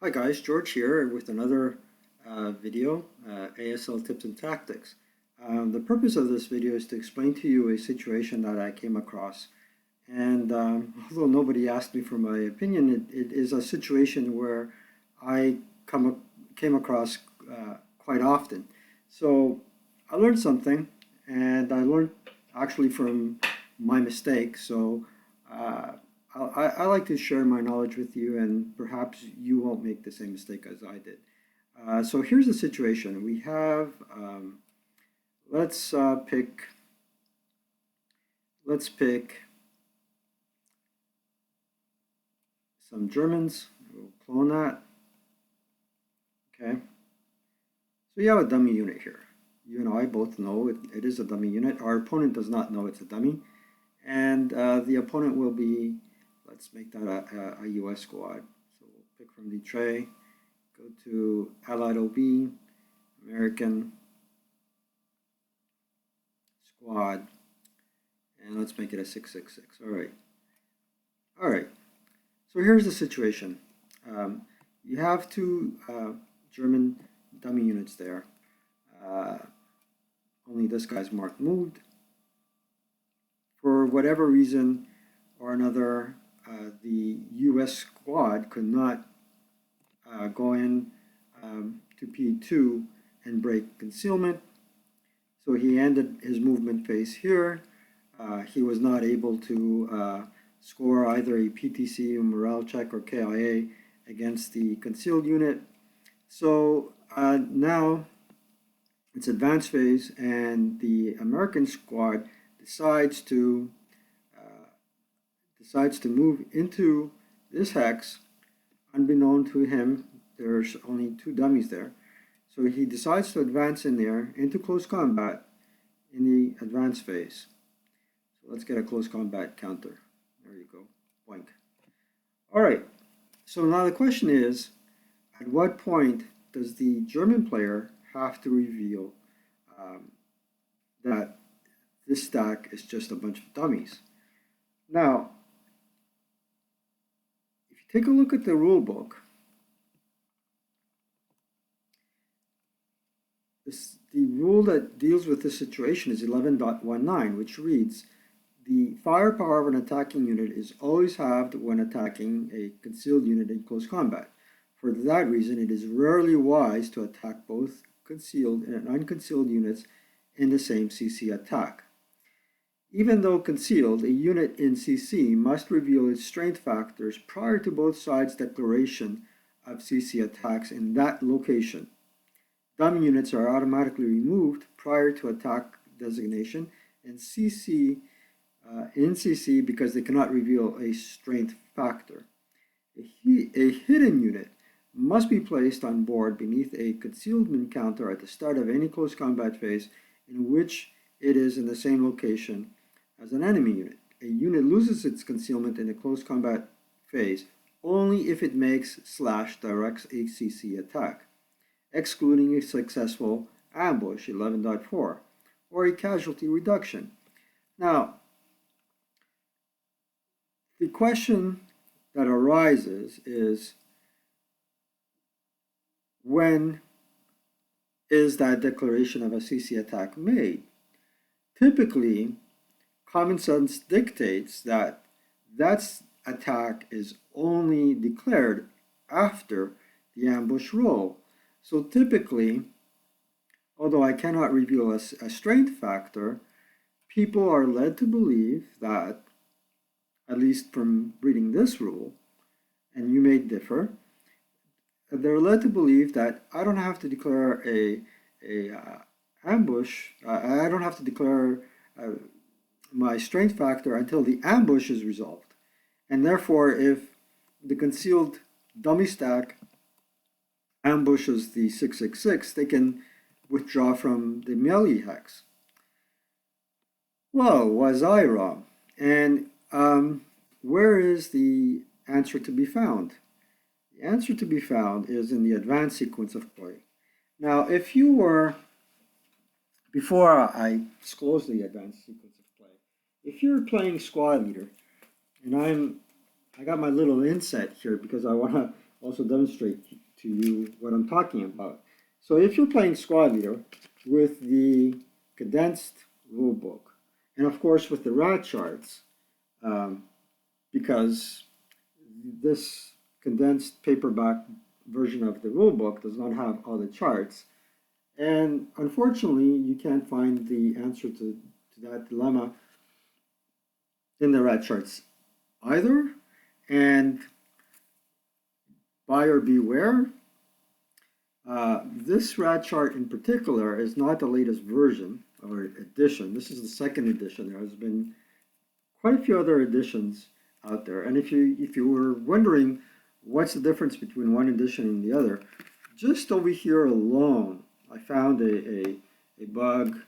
Hi guys, George here with another video, ASL Tips and Tactics. The purpose of this video is to explain to you a situation that I came across. And although nobody asked me for my opinion, it is a situation where I came across quite often. So I learned something, and I learned actually from my mistake. So uh, I like to share my knowledge with you, and perhaps you won't make the same mistake as I did. So here's the situation. We have, let's pick, let's pick some Germans. We'll clone that. Okay. So you have a dummy unit here. You and I both know it is a dummy unit. Our opponent does not know it's a dummy. And the opponent will be, let's make that a US squad. So we'll pick from the tray, go to Allied OB, American squad, and let's make it a 666. All right. All right. So here's the situation. You have two German dummy units there. Uh, Only this guy's marked moved. For whatever reason or another, the US squad could not go in to P2 and break concealment. So he ended his movement phase here. He was not able to score either a PTC, morale check, or KIA against the concealed unit. So now it's advanced phase, and the American squad decides to move into this hex. Unbeknown to him, there's only two dummies there. So he decides to advance in there into close combat in the advanced phase. So let's get a close combat counter. There you go. Boink. All right. So now the question is, at what point does the German player have to reveal that this stack is just a bunch of dummies? Now, if you take a look at the rule book, the rule that deals with this situation is 11.19, which reads, the firepower of an attacking unit is always halved when attacking a concealed unit in close combat. For that reason, it is rarely wise to attack both concealed and unconcealed units in the same CC attack. Even though concealed, a unit in CC must reveal its strength factors prior to both sides' declaration of CC attacks in that location. Dummy units are automatically removed prior to attack designation, and in CC because they cannot reveal a strength factor. A hidden unit must be placed on board beneath a concealment counter at the start of any close combat phase in which it is in the same location as an enemy unit. A unit loses its concealment in a close combat phase only if it makes / directs a CC attack, excluding a successful ambush 11.4 or a casualty reduction. Now, the question that arises is, when is that declaration of a CC attack made? Typically, common sense dictates that that attack is only declared after the ambush roll. So typically, although I cannot reveal a strength factor, people are led to believe that, at least from reading this rule, and you may differ, they're led to believe that I don't have to declare a ambush. I don't have to declare my strength factor until the ambush is resolved. And therefore, if the concealed dummy stack ambushes the 666, they can withdraw from the melee hex. Well, was I wrong? And where is the answer to be found? The answer to be found is in the advanced sequence of play. Now, if you were, before I disclose the advanced sequence of play, if you're playing squad leader, and I got my little inset here because I want to also demonstrate to you what I'm talking about. So if you're playing Squad Leader with the condensed rulebook, and of course with the rad charts, because this condensed paperback version of the rulebook does not have all the charts, and unfortunately you can't find the answer to that dilemma in the rad charts either. And buyer beware. This rad chart in particular is not the latest version or edition. This is the second edition. There has been quite a few other editions out there. And if you were wondering what's the difference between one edition and the other, just over here alone, I found a bug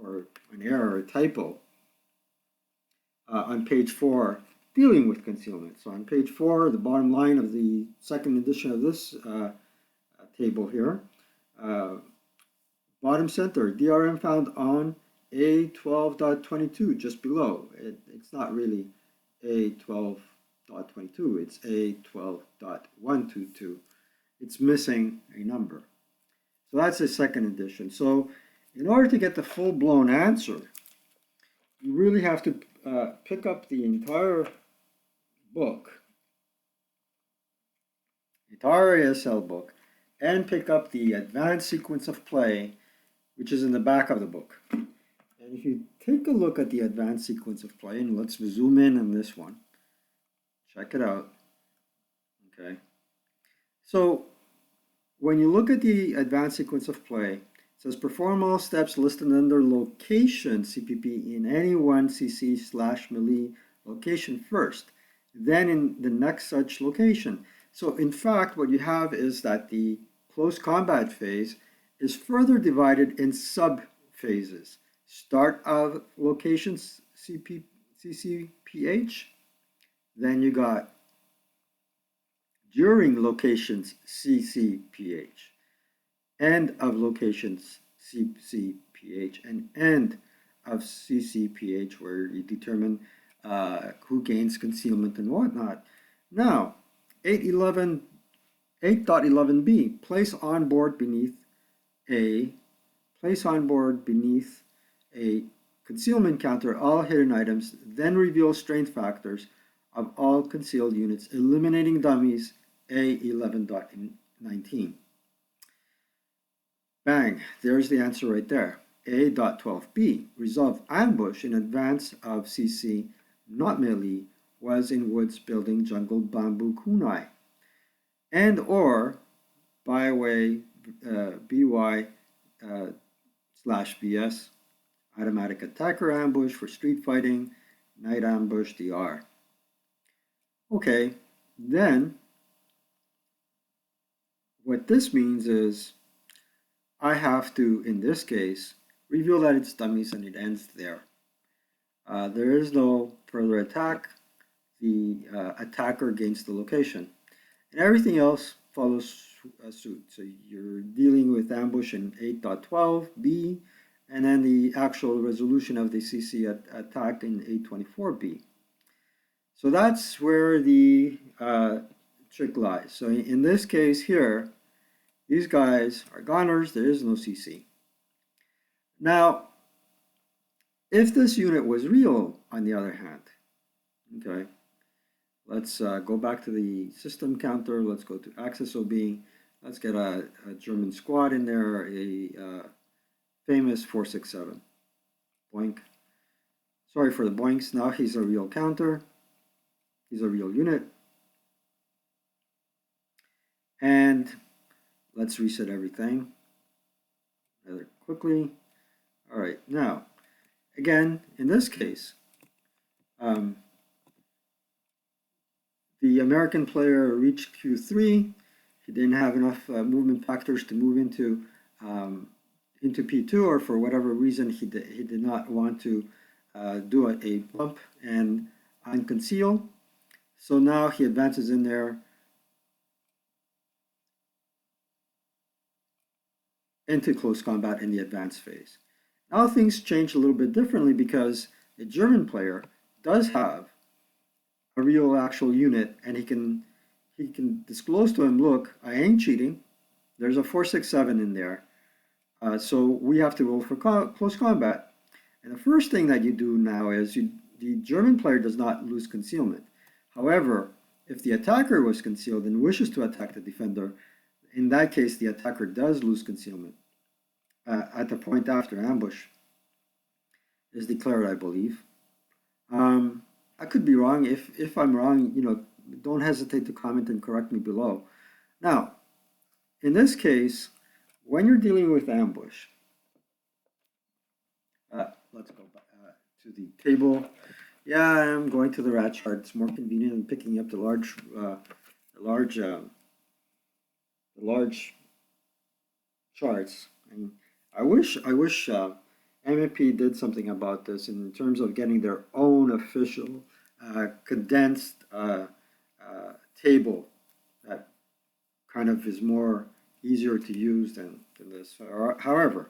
or an error, a typo on page 4 dealing with concealment. So on page 4, the bottom line of the second edition of this table here, bottom center, DRM found on A12.22, just below. It's not really A12.22, it's A12.122. It's missing a number. So that's the second edition. So in order to get the full-blown answer, you really have to pick up the entire book, entire ASL book, and pick up the advanced sequence of play, which is in the back of the book. And if you take a look at the advanced sequence of play, and let's zoom in on this one, check it out. Okay. So when you look at the advanced sequence of play, it says perform all steps listed under location CPP in any one CC/melee location first, then in the next such location. So in fact, what you have is that the close combat phase is further divided in sub-phases. Start of locations CCPH, then you got during locations CCPH, end of locations CCPH, and end of CCPH, where you determine who gains concealment and whatnot. Now, 8.11b, place on board beneath a concealment counter all hidden items, then reveal strength factors of all concealed units, eliminating dummies, A11.19. Bang, there's the answer right there. A.12b, resolve ambush in advance of CC, not melee, was in woods building jungle bamboo kunai. And or byway BY/BS, automatic attacker ambush for street fighting, night ambush DR. Okay, then what this means is I have to, in this case, reveal that it's dummies and it ends there. There is no further attack. The attacker gains the location. And everything else follows suit. So you're dealing with ambush in 8.12b, and then the actual resolution of the CC attack in 8.24b. So that's where the trick lies. So in this case here, these guys are goners, there is no CC. Now, if this unit was real, on the other hand, okay, let's go back to the system counter, let's go to Access OB, let's get a German squad in there, a famous 467. Boink. Sorry for the boinks, now he's a real counter, he's a real unit. And let's reset everything rather quickly. All right, now, again, in this case, the American player reached Q3. He didn't have enough movement factors to move into P2, or for whatever reason, he did not want to do a bump and unconceal. So now he advances in there into close combat in the advanced phase. Now things change a little bit differently because a German player does have a real actual unit, and he he can disclose to him, look, I ain't cheating. There's a 467 in there. So we have to roll for close combat. And the first thing that you do now is the German player does not lose concealment. However, if the attacker was concealed and wishes to attack the defender, in that case, the attacker does lose concealment at the point after ambush is declared, I believe. I could be wrong. If I'm wrong, don't hesitate to comment and correct me below. Now, in this case, when you're dealing with ambush, let's go back to the table. Yeah, I'm going to the rat chart. It's more convenient than picking up the large charts. And I wish MFP did something about this in terms of getting their own official condensed table that kind of is more easier to use than this. However,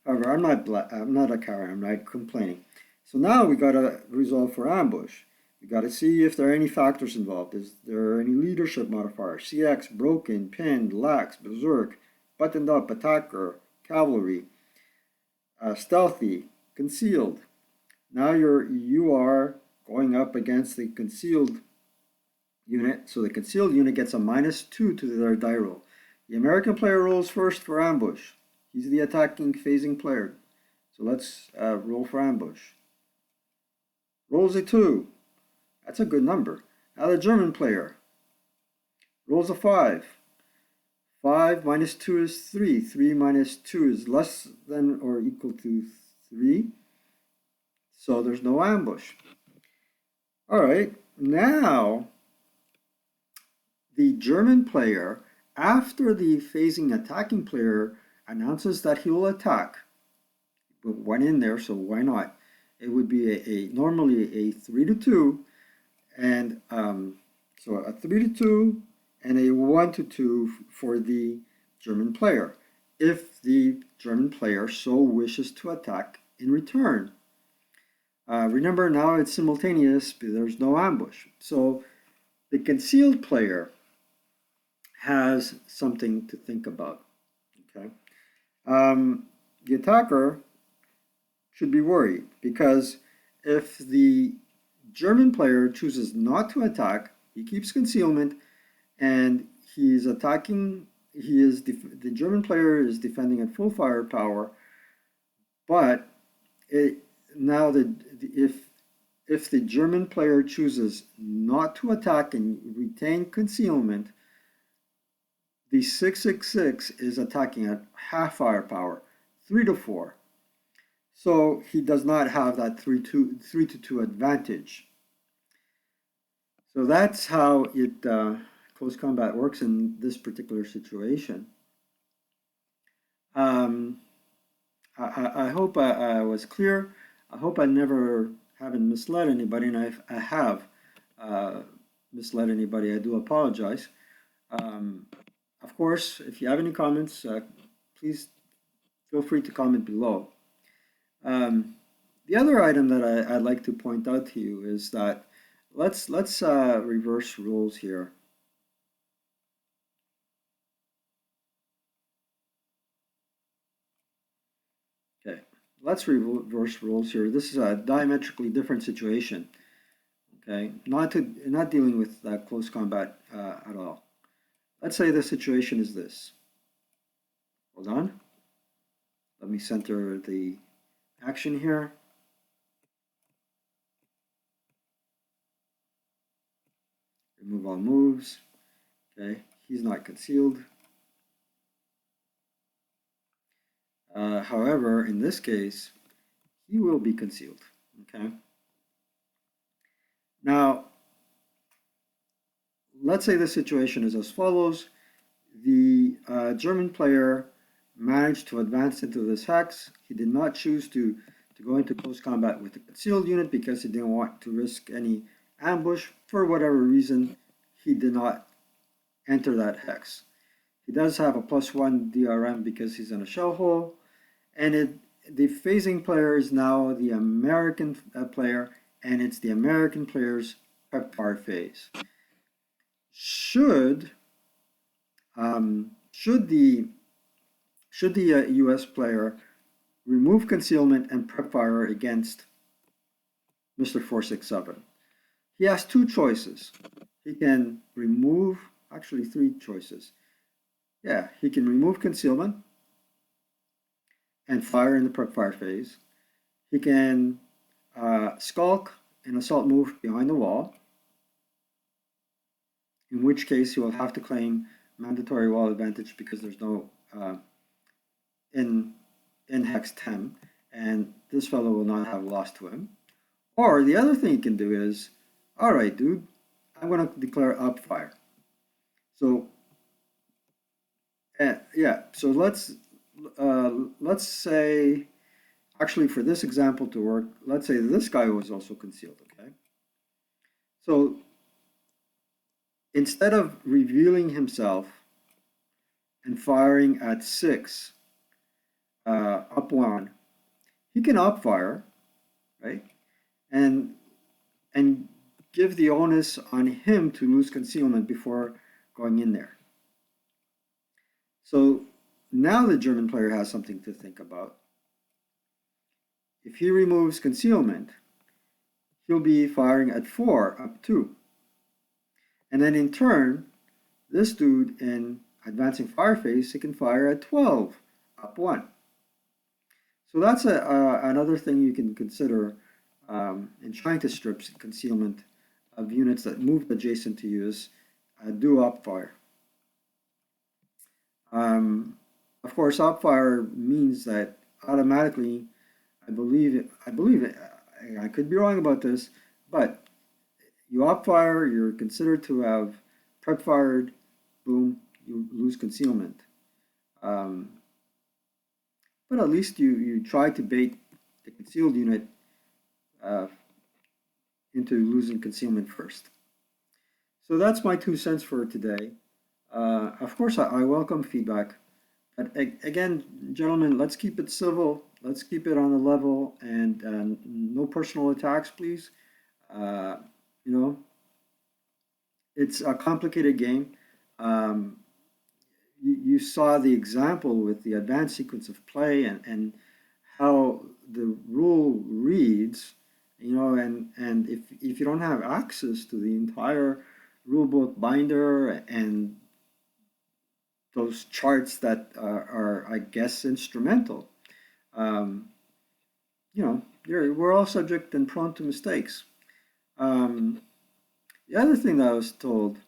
I'm not a coward. I'm not complaining. So now we got to resolve for ambush. We got to see if there are any factors involved. Is there any leadership modifier? CX, broken, pinned, lax, berserk, buttoned up, attacker, cavalry, stealthy, concealed. Now you are going up against the concealed unit. So the concealed unit gets a -2 to their die roll. The American player rolls first for ambush. He's the attacking phasing player. So let's roll for ambush. Rolls a 2. That's a good number. Now the German player rolls a 5. 5 minus 2 is 3. 3 minus 2 is less than or equal to 3. So there's no ambush. All right. Now the German player, after the phasing attacking player announces that he will attack, but went in there, so why not? It would be normally a 3-2, and so a 3-2 and a 1-2 for the German player, if the German player so wishes to attack in return. Remember, now it's simultaneous, but there's no ambush. So the concealed player has something to think about. Okay, the attacker should be worried because if the German player chooses not to attack, he keeps concealment, and he's attacking. The German player is defending at full firepower, but now if the German player chooses not to attack and retain concealment, the 666 is attacking at half firepower, 3-4. So he does not have that 3-2 advantage. So that's how it close combat works in this particular situation. I hope I was clear. I hope I never haven't misled anybody, and I have misled anybody. I do apologize. Of course, if you have any comments, please feel free to comment below. The other item that I'd like to point out to you is that let's reverse roles here. Okay, let's reverse roles here. This is a diametrically different situation. Okay, not dealing with close combat at all. Let's say the situation is this. Hold on. Let me center the action here. Remove all moves. Okay, he's not concealed. However, in this case, he will be concealed. Okay. Now, let's say the situation is as follows. The German player managed to advance into this hex. He did not choose to go into close combat with the concealed unit because he didn't want to risk any ambush. For whatever reason, he did not enter that hex. He does have a +1 DRM because he's in a shell hole, and the phasing player is now the American player, and it's the American player's prep bar phase. should should the U.S. player remove concealment and prep fire against Mr. 467? He has two choices. He can remove, actually three choices. Yeah, he can remove concealment and fire in the prep fire phase. He can skulk and assault move behind the wall, in which case he will have to claim mandatory wall advantage because there's no in hex 10, and this fellow will not have lost to him. Or the other thing he can do is, all right, dude, I'm going to declare up fire. So yeah, so let's say, actually for this example to work, let's say this guy was also concealed, okay? So instead of revealing himself and firing at 6 up 1, he can up fire, right? And give the onus on him to lose concealment before going in there. So now the German player has something to think about. If he removes concealment, he'll be firing at 4 up 2. And then in turn, this dude in advancing fire phase, he can fire at 12 up 1. So that's another thing you can consider in trying to strip concealment of units that move adjacent to you is do up fire. Of course, up fire means that automatically, I believe it, I could be wrong about this, but you up fire, you're considered to have prep fired, boom, you lose concealment. But at least you try to bait the concealed unit into losing concealment first. So that's my 2 cents for today. Of course, I welcome feedback. But again, gentlemen, let's keep it civil. Let's keep it on the level and no personal attacks, please. You know, it's a complicated game. You saw the example with the advanced sequence of play and how the rule reads, you know, and if you don't have access to the entire rulebook binder and those charts that are I guess, instrumental, you know, we're all subject and prone to mistakes. The other thing that I was told,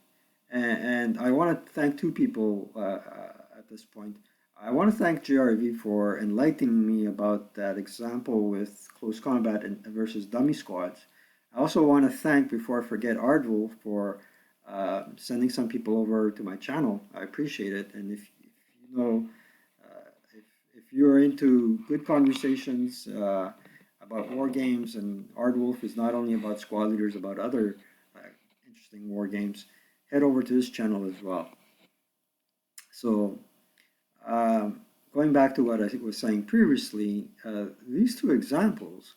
and I want to thank two people at this point. I want to thank JRV for enlightening me about that example with close combat versus dummy squads. I also want to thank, before I forget, Ardvul for sending some people over to my channel. I appreciate it. And if you know, if you're into good conversations about war games, and Ardwolf is not only about squad leaders, about other interesting war games, head over to his channel as well. So going back to what I was saying previously, these two examples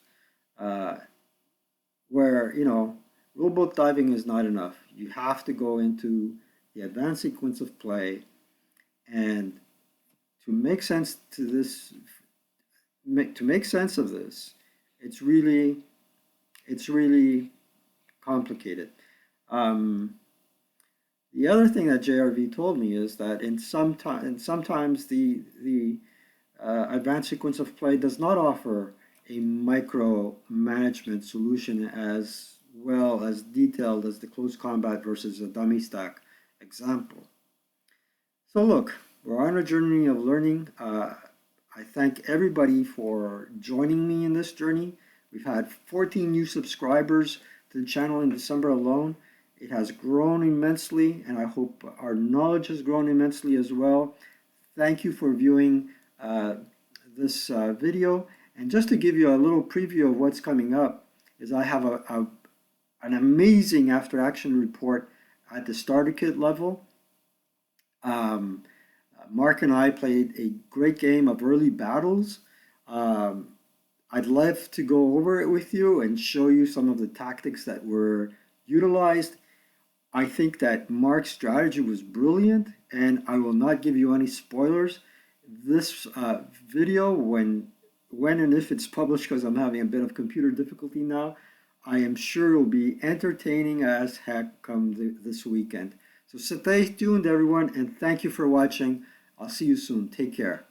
where, you know, rulebook diving is not enough. You have to go into the advanced sequence of play, and to make sense to this, to make sense of this, it's really complicated. The other thing that JRV told me is that sometimes the advanced sequence of play does not offer a micro management solution as well as detailed as the close combat versus a dummy stack example. So look, we're on a journey of learning. I thank everybody for joining me in this journey. We've had 14 new subscribers to the channel in December alone. It has grown immensely, and I hope our knowledge has grown immensely as well. Thank you for viewing this video. And just to give you a little preview of what's coming up, is I have an amazing after-action report at the starter kit level. Mark and I played a great game of early battles. I'd love to go over it with you and show you some of the tactics that were utilized. I think that Mark's strategy was brilliant, and I will not give you any spoilers. This video, when and if it's published, because I'm having a bit of computer difficulty now, I am sure it will be entertaining as heck come this weekend. So stay tuned, everyone, and thank you for watching. I'll see you soon. Take care.